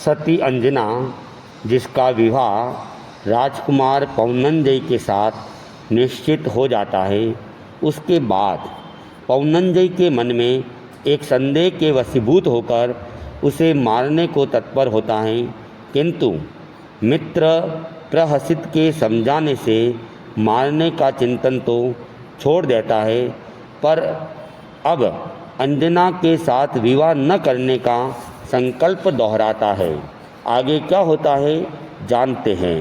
सती अंजना, जिसका विवाह राजकुमार पौनंजय के साथ निश्चित हो जाता है, उसके बाद पौनंजय के मन में एक संदेह के वशीभूत होकर उसे मारने को तत्पर होता है, किंतु मित्र प्रहसित के समझाने से मारने का चिंतन तो छोड़ देता है, पर अब अंजना के साथ विवाह न करने का संकल्प दोहराता है। आगे क्या होता है जानते हैं।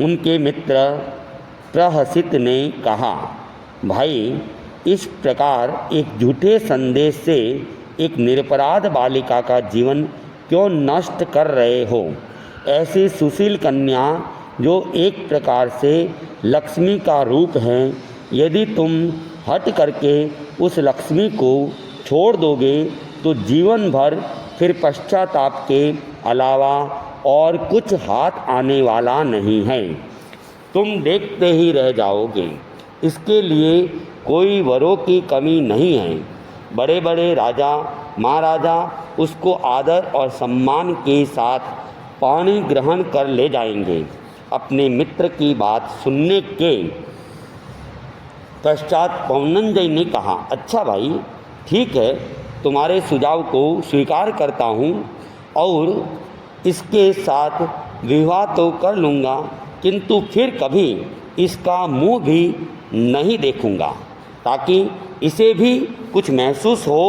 उनके मित्र प्रहसित ने कहा, भाई, इस प्रकार एक झूठे संदेश से एक निरपराध बालिका का जीवन क्यों नष्ट कर रहे हो। ऐसी सुशील कन्या जो एक प्रकार से लक्ष्मी का रूप है, यदि तुम हट करके उस लक्ष्मी को छोड़ दोगे तो जीवन भर फिर पश्चाताप के अलावा और कुछ हाथ आने वाला नहीं है। तुम देखते ही रह जाओगे। इसके लिए कोई वरों की कमी नहीं है। बड़े बड़े राजा महाराजा उसको आदर और सम्मान के साथ पानी ग्रहण कर ले जाएंगे। अपने मित्र की बात सुनने के पश्चात पौनंजय ने कहा, अच्छा भाई, ठीक है, तुम्हारे सुझाव को स्वीकार करता हूँ और इसके साथ विवाह तो कर लूँगा, किंतु फिर कभी इसका मुँह भी नहीं देखूँगा, ताकि इसे भी कुछ महसूस हो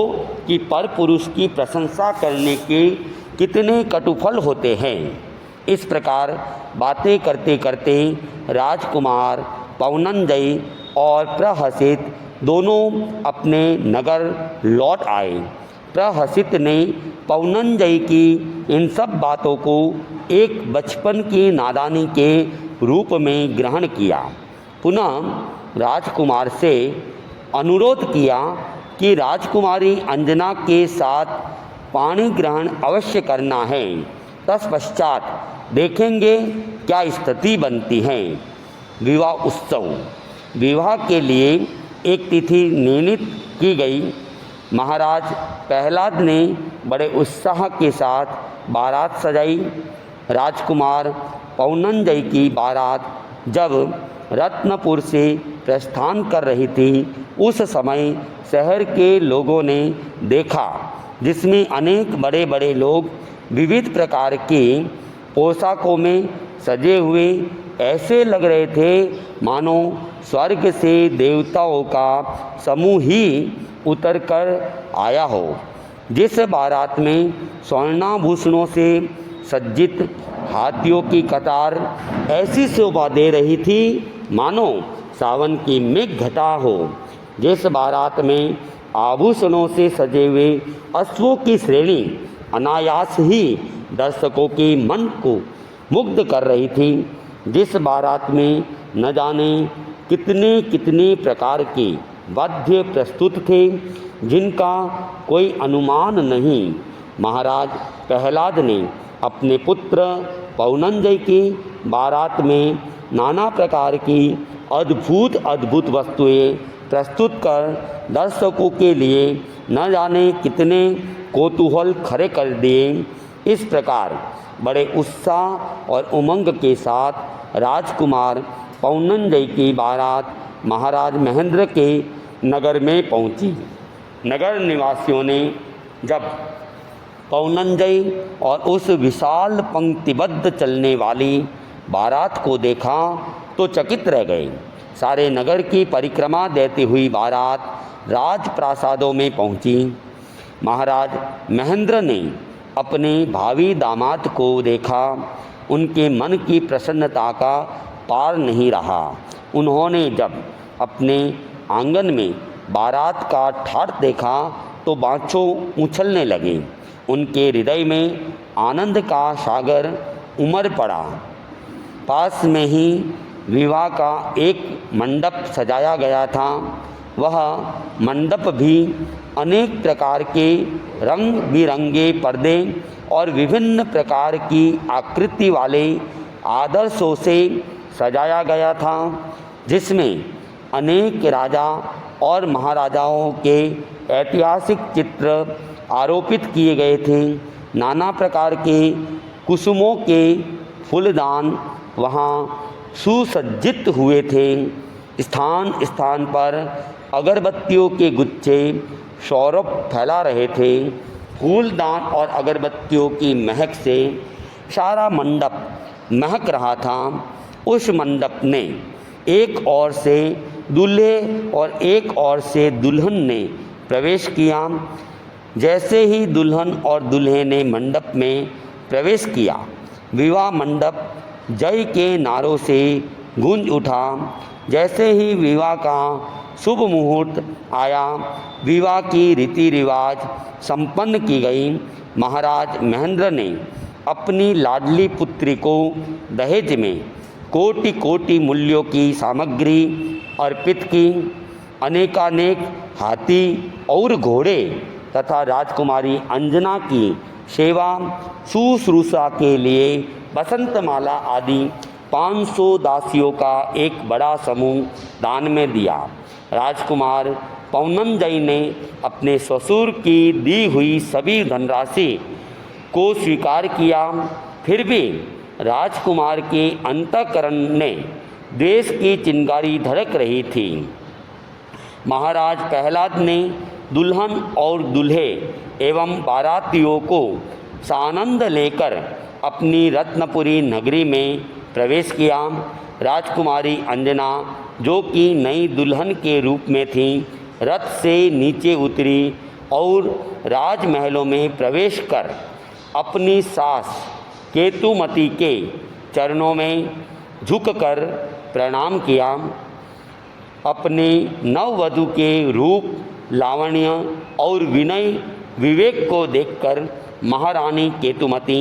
कि परपुरुष की प्रशंसा करने के कितने कटुफल होते हैं। इस प्रकार बातें करते करते राजकुमार पौनंजय और प्रहसित दोनों अपने नगर लौट आए। प्रहसित ने पौनंजय की इन सब बातों को एक बचपन की नादानी के रूप में ग्रहण किया। पुनः राजकुमार से अनुरोध किया कि राजकुमारी अंजना के साथ पाणी ग्रहण अवश्य करना है। तत्पश्चात देखेंगे क्या स्थिति बनती है। विवाह उत्सव। विवाह के लिए एक तिथि निर्णित की गई। महाराज प्रहलाद ने बड़े उत्साह के साथ बारात सजाई। राजकुमार पौनंजय की बारात जब रत्नपुर से प्रस्थान कर रही थी, उस समय शहर के लोगों ने देखा, जिसमें अनेक बड़े बड़े लोग विविध प्रकार के पोशाकों में सजे हुए ऐसे लग रहे थे मानो स्वर्ग से देवताओं का समूह ही उतर कर आया हो। जिस बारात में स्वर्णाभूषणों से सज्जित हाथियों की कतार ऐसी शोभा दे रही थी मानो सावन की मेघ घटा हो। जिस बारात में आभूषणों से सजे हुए अश्वों की श्रेणी अनायास ही दर्शकों के मन को मुग्ध कर रही थी। जिस बारात में न जाने कितने कितने प्रकार के वाद्य प्रस्तुत थे, जिनका कोई अनुमान नहीं। महाराज प्रहलाद ने अपने पुत्र पौनंजय की बारात में नाना प्रकार की अद्भुत अद्भुत वस्तुएं प्रस्तुत कर दर्शकों के लिए न जाने कितने कौतूहल खड़े कर दिए। इस प्रकार बड़े उत्साह और उमंग के साथ राजकुमार पौनंजय की बारात महाराज महेंद्र के नगर में पहुंची। नगर निवासियों ने जब पौनंजय और उस विशाल पंक्तिबद्ध चलने वाली बारात को देखा तो चकित रह गए। सारे नगर की परिक्रमा देती हुई बारात राजप्रासादों में पहुंची। महाराज महेंद्र ने अपने भावी दामाद को देखा। उनके मन की प्रसन्नता का पार नहीं रहा। उन्होंने जब अपने आंगन में बारात का ठाठ देखा तो बाँछों उछलने लगे। उनके हृदय में आनंद का सागर उमड़ पड़ा। पास में ही विवाह का एक मंडप सजाया गया था। वह मंडप भी अनेक प्रकार के रंग बिरंगे पर्दे और विभिन्न प्रकार की आकृति वाले आदर्शों से सजाया गया था, जिसमें अनेक राजा और महाराजाओं के ऐतिहासिक चित्र आरोपित किए गए थे। नाना प्रकार के कुसुमों के फूलदान वहाँ सुसज्जित हुए थे। स्थान स्थान पर अगरबत्तियों के गुच्छे सौरभ फैला रहे थे। फूलदान और अगरबत्तियों की महक से सारा मंडप महक रहा था। उस मंडप ने एक ओर से दूल्हे और एक ओर से दुल्हन ने प्रवेश किया। जैसे ही दुल्हन और दूल्हे ने मंडप में प्रवेश किया, विवाह मंडप जय के नारों से गूंज उठा। जैसे ही विवाह का शुभ मुहूर्त आया, विवाह की रीति रिवाज संपन्न की गई। महाराज महेंद्र ने अपनी लाडली पुत्री को दहेज में कोटि कोटि मूल्यों की सामग्री अर्पित की। अनेकानेक हाथी और घोड़े तथा राजकुमारी अंजना की सेवा शुश्रूषा के लिए बसंतमाला आदि 500 दासियों का एक बड़ा समूह दान में दिया। राजकुमार पौनंजय ने अपने ससुर की दी हुई सभी धनराशि को स्वीकार किया। फिर भी राजकुमार के अंतःकरण ने द्वेष की चिंगारी धड़क रही थी। महाराज प्रहलाद ने दुल्हन और दूल्हे एवं बारातियों को सानंद लेकर अपनी रत्नपुरी नगरी में प्रवेश किया। राजकुमारी अंजना, जो कि नई दुल्हन के रूप में थी, रथ से नीचे उतरी और राजमहलों में प्रवेश कर अपनी सास केतुमती के चरणों में झुककर प्रणाम किया। अपने नववधू के रूप, लावण्य और विनय विवेक को देखकर महारानी केतुमती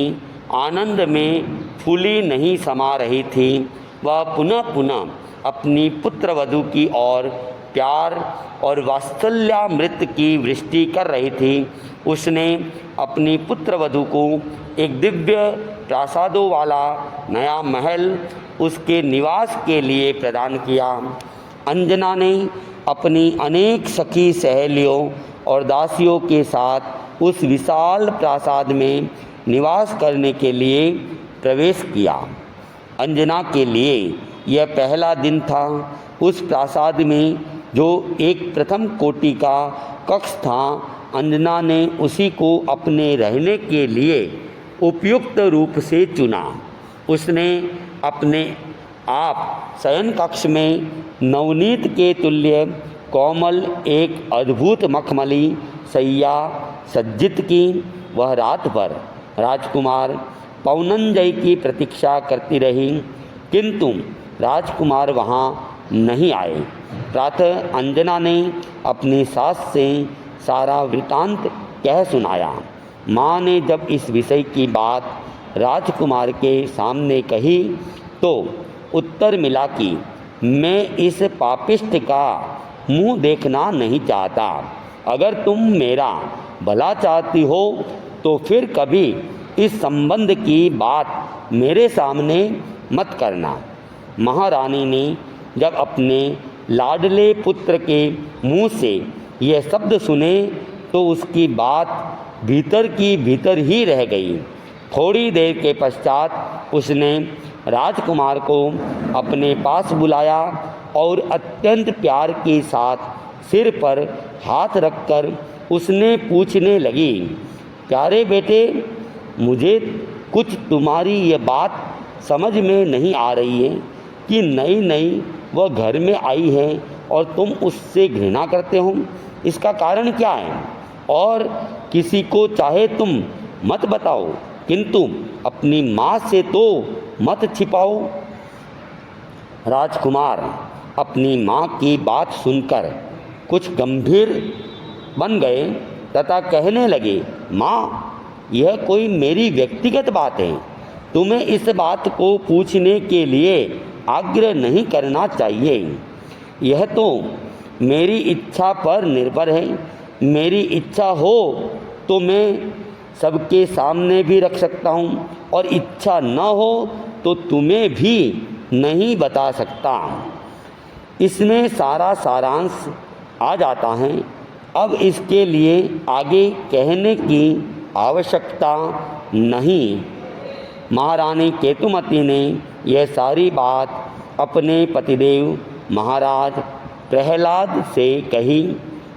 आनंद में फूली नहीं समा रही थी। वह पुनः पुनः अपनी पुत्रवधू की ओर प्यार और वात्सल्यामृत की वृष्टि कर रही थी। उसने अपनी पुत्रवधू को एक दिव्य प्रासादों वाला नया महल उसके निवास के लिए प्रदान किया। अंजना ने अपनी अनेक सखी सहेलियों और दासियों के साथ उस विशाल प्रासाद में निवास करने के लिए प्रवेश किया। अंजना के लिए यह पहला दिन था। उस प्रासाद में जो एक प्रथम कोटि का कक्ष था, अंजना ने उसी को अपने रहने के लिए उपयुक्त रूप से चुना। उसने अपने आप शयन कक्ष में नवनीत के तुल्य कोमल एक अद्भुत मखमली शैया सज्जित की। वह रात भर राजकुमार पौनंजय की प्रतीक्षा करती रही, किंतु राजकुमार वहाँ नहीं आए। प्रातः अंजना ने अपनी सास से सारा वृतांत कह सुनाया। माँ ने जब इस विषय की बात राजकुमार के सामने कही तो उत्तर मिला कि मैं इस पापिष्ट का मुंह देखना नहीं चाहता। अगर तुम मेरा भला चाहती हो तो फिर कभी इस संबंध की बात मेरे सामने मत करना। महारानी ने जब अपने लाडले पुत्र के मुंह से यह शब्द सुने तो उसकी बात भीतर की भीतर ही रह गई। थोड़ी देर के पश्चात उसने राजकुमार को अपने पास बुलाया और अत्यंत प्यार के साथ सिर पर हाथ रखकर उसने पूछने लगी, प्यारे बेटे, मुझे कुछ तुम्हारी ये बात समझ में नहीं आ रही है कि नई नई वह घर में आई है और तुम उससे घृणा करते हो। इसका कारण क्या है? और किसी को चाहे तुम मत बताओ, किंतु अपनी माँ से तो मत छिपाओ। राजकुमार अपनी माँ की बात सुनकर कुछ गंभीर बन गए तथा कहने लगे, माँ, यह कोई मेरी व्यक्तिगत बात है। तुम्हें इस बात को पूछने के लिए आग्रह नहीं करना चाहिए। यह तो मेरी इच्छा पर निर्भर है। मेरी इच्छा हो तो मैं सबके सामने भी रख सकता हूँ और इच्छा न हो तो तुम्हें भी नहीं बता सकता। इसमें सारा सारांश आ जाता है। अब इसके लिए आगे कहने की आवश्यकता नहीं। महारानी केतुमती ने यह सारी बात अपने पतिदेव महाराज प्रहलाद से कही।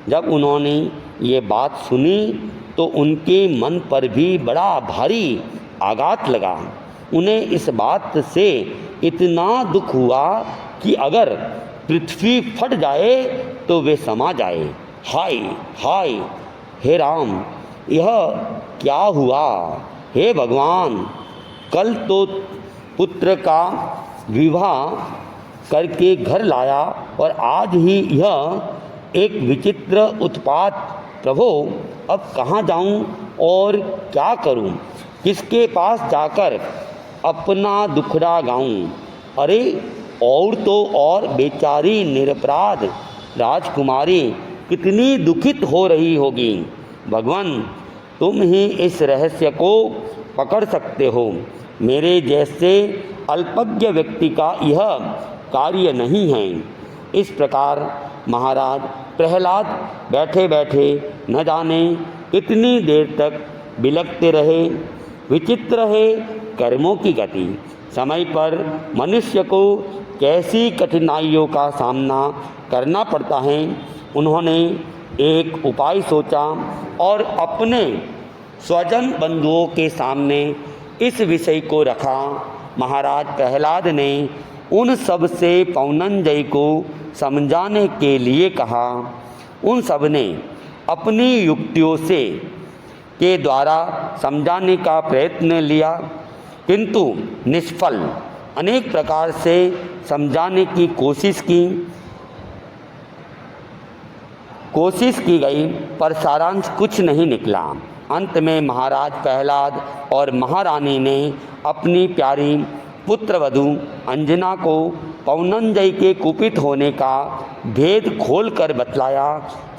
जब उन्होंने ये बात सुनी तो उनके मन पर भी बड़ा भारी आघात लगा। उन्हें इस बात से इतना दुख हुआ कि अगर पृथ्वी फट जाए तो वे समा जाए। हाय हाय, हे राम, यह क्या हुआ? हे भगवान, कल तो पुत्र का विवाह करके घर लाया और आज ही यह एक विचित्र उत्पात। प्रभो, अब कहाँ जाऊँ और क्या करूँ? किसके पास जाकर अपना दुखड़ा गाऊँ? अरे, और तो और बेचारी निरपराध राजकुमारी कितनी दुखित हो रही होगी। भगवान, तुम ही इस रहस्य को पकड़ सकते हो। मेरे जैसे अल्पज्ञ व्यक्ति का यह कार्य नहीं है। इस प्रकार महाराज प्रहलाद बैठे बैठे न जाने कितनी देर तक बिलखते रहे। विचित्र है कर्मों की गति। समय पर मनुष्य को कैसी कठिनाइयों का सामना करना पड़ता है। उन्होंने एक उपाय सोचा और अपने स्वजन बंधुओं के सामने इस विषय को रखा। महाराज प्रहलाद ने उन सब से पौनंजय को समझाने के लिए कहा। उन सब ने अपनी युक्तियों से के द्वारा समझाने का प्रयत्न लिया, किंतु निष्फल। अनेक प्रकार से समझाने की कोशिश की गई, पर सारांश कुछ नहीं निकला। अंत में महाराज प्रहलाद और महारानी ने अपनी प्यारी पुत्रवधू अंजना को पौनंजय के कुपित होने का भेद खोलकर बतलाया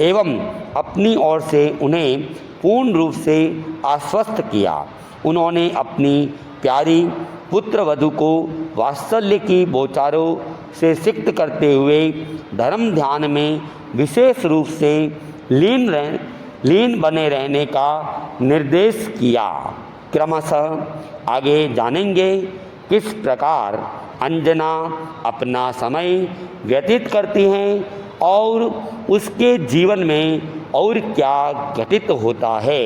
एवं अपनी ओर से उन्हें पूर्ण रूप से आश्वस्त किया। उन्होंने अपनी प्यारी पुत्रवधू को वात्सल्य की बौछारों से सिक्त करते हुए धर्म ध्यान में विशेष रूप से लीन बने रहने का निर्देश किया। क्रमशः आगे जानेंगे किस प्रकार अंजना अपना समय व्यतीत करती हैं और उसके जीवन में और क्या घटित होता है।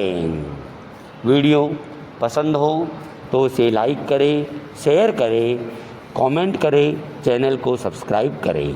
वीडियो पसंद हो तो उसे लाइक करें, शेयर करें, कमेंट करें, चैनल को सब्सक्राइब करें।